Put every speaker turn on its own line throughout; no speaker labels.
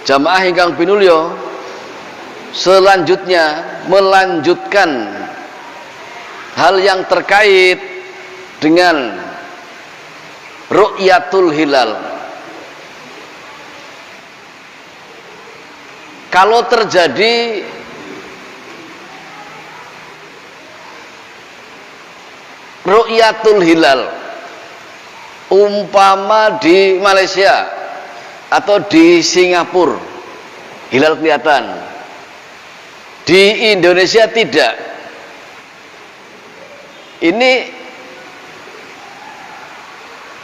Jamaah ingkang pinulya, selanjutnya melanjutkan hal yang terkait dengan ru'yatul hilal. Kalau terjadi ru'yatul hilal umpama di Malaysia atau di Singapura hilal kelihatan, di Indonesia tidak, ini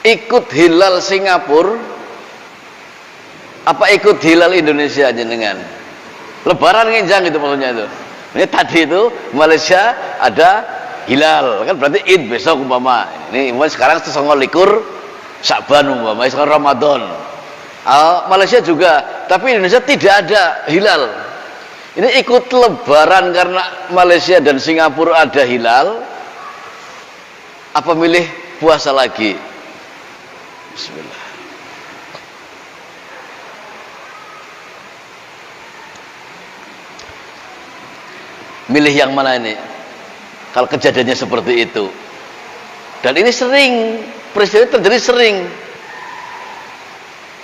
ikut hilal Singapura apa ikut hilal Indonesia jenengan? Lebaran ngenjang itu maksudnya itu. Ini tadi itu Malaysia ada hilal, kan berarti Id besok umpama. Ini sekarang 29 Sya'ban umpama, sekarang Ramadan. Malaysia juga, tapi Indonesia tidak ada hilal. Ini ikut lebaran karena Malaysia dan Singapura ada hilal. Apa milih puasa lagi? Bismillah. Milih yang mana ini? Kalau kejadiannya seperti itu. Dan ini sering, peristiwa terjadi sering.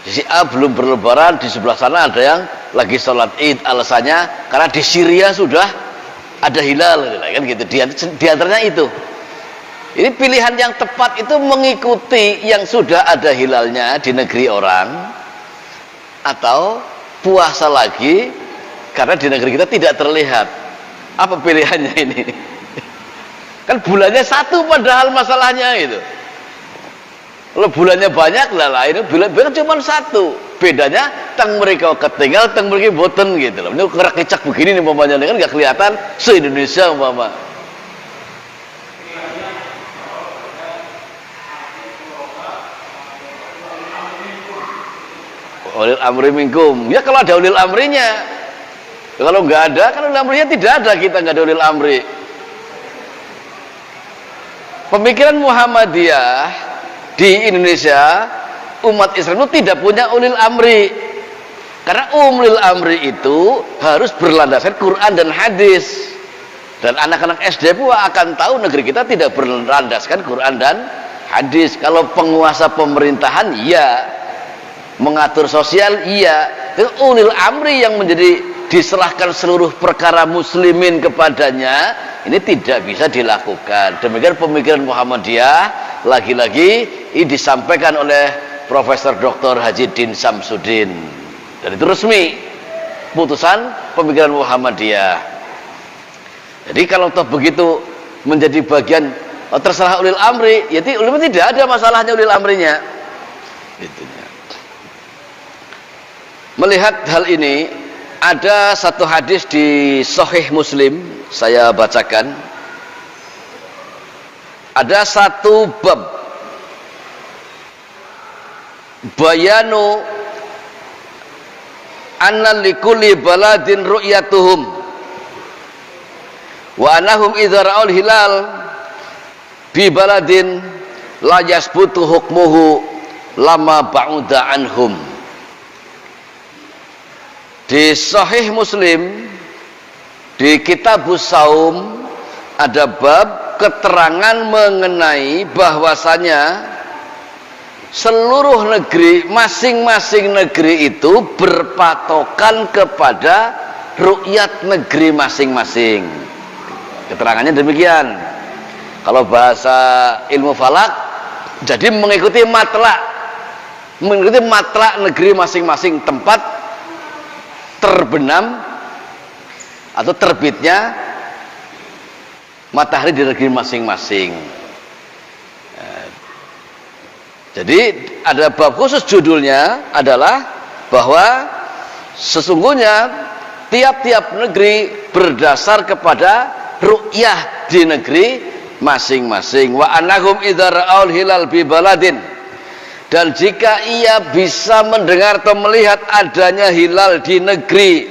Di si A belum berlebaran, di sebelah sana ada yang lagi sholat Id, alasannya karena di Syria sudah ada hilal, kan gitu. Di antaranya itu. Ini pilihan yang tepat itu mengikuti yang sudah ada hilalnya di negeri orang, atau puasa lagi karena di negeri kita tidak terlihat. Apa pilihannya ini? Kan bulannya satu padahal masalahnya itu. Kalau bulannya banyak lah ini bulan cuma satu. Bedanya tang mereka ketinggal, tang mereka boten gitu loh. Ini kerak kecak begini nih umpamanya, kan nggak kelihatan se-Indonesia umpama. Ulil amri minkum. Ya kalau ada ulil amrinya. Kalau nggak ada, kan ulil amrinya tidak ada, kita nggak ada ulil amri. Pemikiran Muhammadiyah di Indonesia, umat Islam itu tidak punya ulil amri. Karena ulil amri itu harus berlandaskan Quran dan hadis. Dan anak-anak SD pun akan tahu negeri kita tidak berlandaskan Quran dan hadis. Kalau penguasa pemerintahan, iya. Mengatur sosial, iya. Itu ulil amri yang menjadi diserahkan seluruh perkara muslimin kepadanya, ini tidak bisa dilakukan. Demikian pemikiran Muhammadiyah, lagi-lagi ini disampaikan oleh Profesor Dr. Haji Din Samsudin, dan itu resmi putusan pemikiran Muhammadiyah. Jadi kalau toh begitu menjadi bagian terserah ulil amri, ya ulil amri tidak ada masalahnya ulil amrinya. Melihat hal ini, ada satu hadis di Sahih Muslim, saya bacakan. Ada satu bab, bayanu anna likulli baladin ru'yatuhum wa annahum idza ra'ul hilal bi baladin la yasbutu hukmuhu lama ba'uda anhum. Di Sahih Muslim, di Kitabus Saum, ada bab keterangan mengenai bahwasanya seluruh negeri, masing-masing negeri itu berpatokan kepada ru'yat negeri masing-masing. Keterangannya demikian. Kalau bahasa ilmu falak, jadi mengikuti matlak negeri masing-masing, tempat terbenam atau terbitnya matahari di negeri masing-masing. Jadi ada bab khusus, judulnya adalah bahwa sesungguhnya tiap-tiap negeri berdasar kepada ru'yah di negeri masing-masing. Wa annahum idza ra'aul hilal bi baladin, dan jika ia bisa mendengar atau melihat adanya hilal di negeri,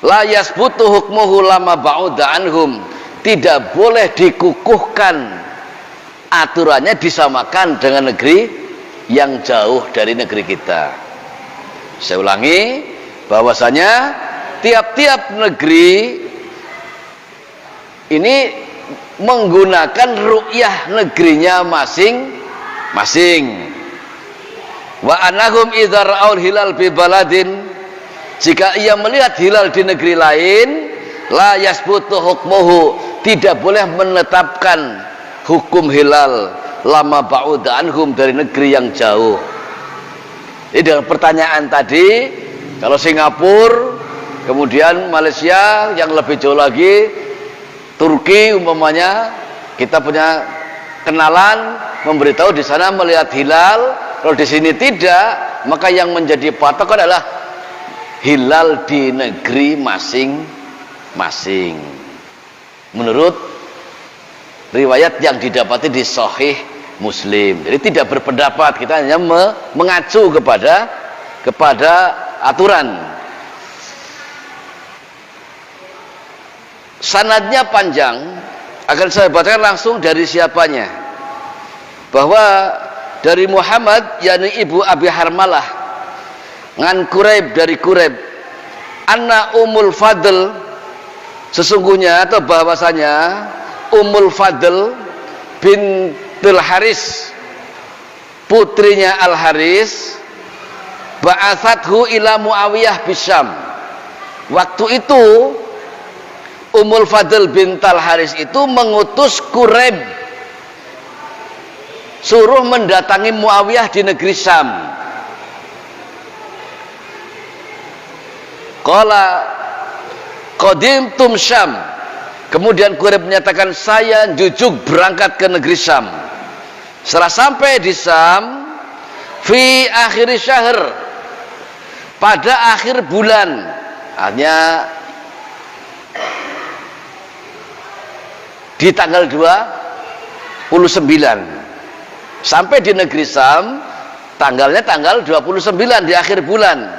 la yasbutu hukmuhu lama ba'uda anhum, tidak boleh dikukuhkan aturannya disamakan dengan negeri yang jauh dari negeri kita. Saya ulangi, bahwasanya tiap-tiap negeri ini menggunakan ru'yah negerinya masing-masing. Wa anahum idza ra'aul hilal bi baladin, jika ia melihat hilal di negeri lain, la yasbutu hukmuhu, tidak boleh menetapkan hukum hilal lama ba'uda anhum, dari negeri yang jauh. Jadi dengan pertanyaan tadi, kalau Singapura, kemudian Malaysia, yang lebih jauh lagi Turki umpamanya, kita punya kenalan memberitahu di sana melihat hilal, kalau di sini tidak, maka yang menjadi patokan adalah hilal di negeri masing-masing menurut riwayat yang didapati di Sahih Muslim. Jadi tidak berpendapat, kita hanya mengacu kepada aturan. Sanadnya panjang, akan saya bacakan langsung dari siapanya, bahwa dari Muhammad, yakni ibu Abi Harmalah, ngan Quraib, dari Quraib, anna Ummul Fadl, sesungguhnya atau bahwasanya Ummul Fadl bintul Haris, putrinya Al Haris, ba'athathu ila Muawiyah bisyam. Waktu itu Ummul Fadl bintal Haris itu mengutus Quraib suruh mendatangi Muawiyah di negeri Syam. Qala qadimtum Syam, kemudian Quraib menyatakan, saya jujuk berangkat ke negeri Syam. Setelah sampai di Syam, fi akhir syahr, pada akhir bulan, artinya di tanggal 29, sampai di negeri Syam tanggalnya tanggal 29 di akhir bulan.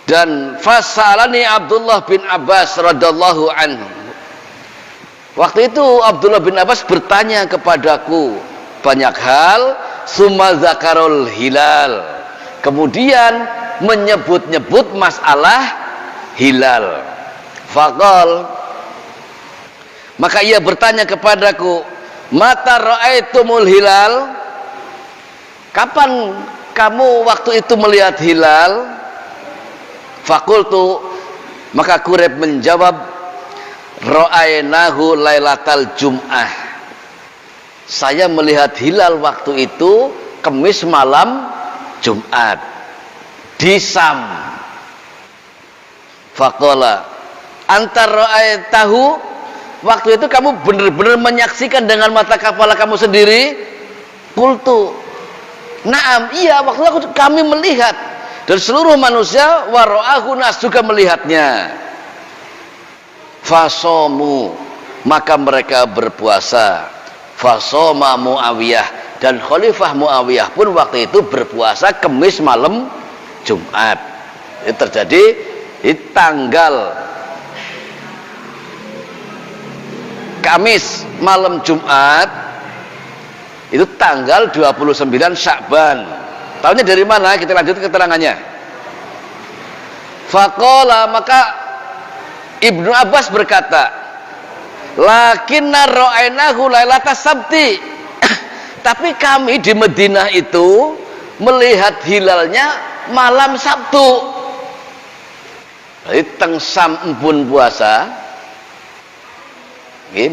Dan fasalani Abdullah bin Abbas radhiyallahu anhu, waktu itu Abdullah bin Abbas bertanya kepadaku banyak hal, summa zakarul hilal, kemudian menyebut-nyebut masalah hilal. Faqal, maka ia bertanya kepadaku, mata ra'aitumul hilal, kapan kamu waktu itu melihat hilal? Fakultu, maka Quraib menjawab, ra'ainahu lailatal jum'ah, saya melihat hilal waktu itu Kamis malam Jumat di Syam. Faqala, antar ra'aitahu, waktu itu kamu benar-benar menyaksikan dengan mata kepala kamu sendiri? Qultu, na'am, iya, waktu itu kami melihat, dan seluruh manusia, wara'ahu nas, juga melihatnya. Fasomu, maka mereka berpuasa. Fasoma Muawiyah, dan Khalifah Muawiyah pun waktu itu berpuasa Kamis malam Jumat. Itu terjadi di tanggal Kamis malam Jumat, itu tanggal 29 Sya'ban. Tahunya dari mana? Kita lanjut keterangannya. Faqala, maka Ibnu Abbas berkata, lakinna ra'ainahu lailatas sabti, tapi kami di Madinah itu melihat hilalnya malam Sabtu. Jadi teng Syam pun puasa,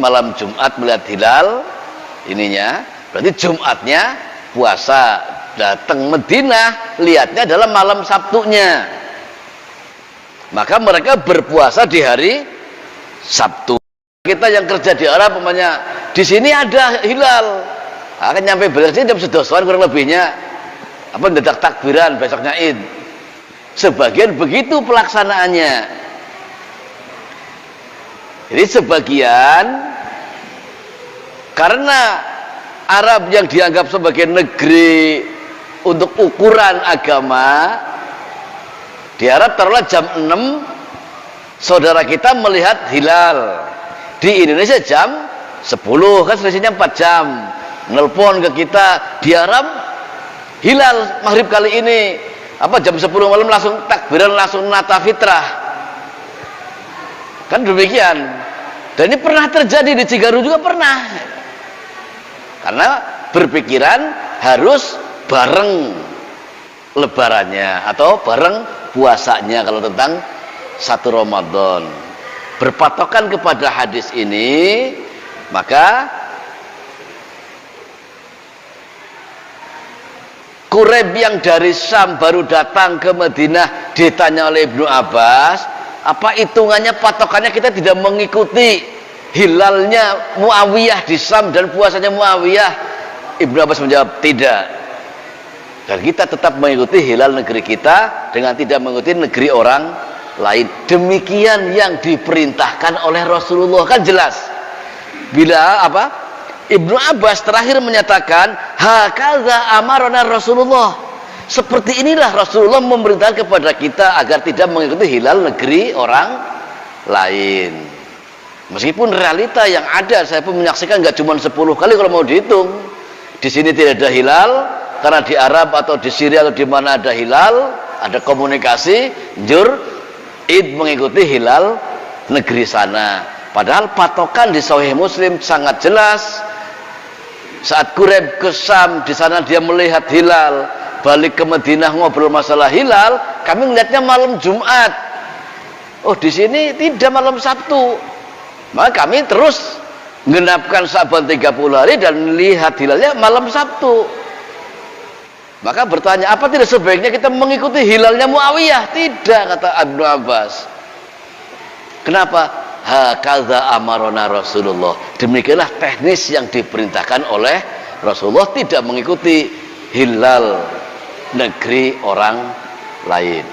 malam Jumat melihat hilal ininya, berarti Jumatnya puasa. Datang Madinah lihatnya adalah malam Sabtunya, maka mereka berpuasa di hari Sabtu. Kita yang kerja di Arab umpamanya di sini ada hilal, akan nyampe balik sini jam 11 kurang lebihnya, apa mendadak takbiran besoknya Id. Sebagian begitu pelaksanaannya. Jadi sebagian karena Arab yang dianggap sebagai negeri untuk ukuran agama, di Arab taruhlah jam 6 saudara kita melihat hilal, di Indonesia jam 10, kan selisihnya 4 jam. Nelpon ke kita, di Arab hilal maghrib kali ini, apa jam 10 malam langsung takbiran, langsung nata fitrah. Kan demikian. Dan ini pernah terjadi di Cigaru juga pernah. Karena berpikiran harus bareng lebarannya atau bareng puasanya kalau tentang 1 Ramadan. Berpatokan kepada hadis ini, maka Quraib yang dari Syam baru datang ke Madinah ditanya oleh Ibnu Abbas, apa hitungannya, patokannya kita tidak mengikuti hilalnya Muawiyah di Syam dan puasanya Muawiyah? Ibnu Abbas menjawab, tidak. Dan kita tetap mengikuti hilal negeri kita dengan tidak mengikuti negeri orang lain. Demikian yang diperintahkan oleh Rasulullah. Kan jelas. Bila apa? Ibnu Abbas terakhir menyatakan, hakaza amarona Rasulullah. Seperti inilah Rasulullah memerintahkan kepada kita agar tidak mengikuti hilal negeri orang lain. Meskipun realita yang ada, saya pun menyaksikan nggak cuma 10 kali kalau mau dihitung. Di sini tidak ada hilal, karena di Arab atau di Syria atau di mana ada hilal, ada komunikasi, jur, id mengikuti hilal negeri sana. Padahal patokan di Sahih Muslim sangat jelas. Saat Quraib ke Syam, di sana dia melihat hilal, balik ke Madinah ngobrol masalah hilal, kami melihatnya malam Jumat. Oh, di sini tidak malam Sabtu. Maka kami terus menggenapkan Sa'ban 30 hari dan lihat hilalnya malam Sabtu. Maka bertanya, apa tidak sebaiknya kita mengikuti hilalnya Muawiyah? Tidak, kata Ibnu Abbas. Kenapa? Hakaza amarona Rasulullah. Demikianlah teknis yang diperintahkan oleh Rasulullah, tidak mengikuti hilal negeri orang lain.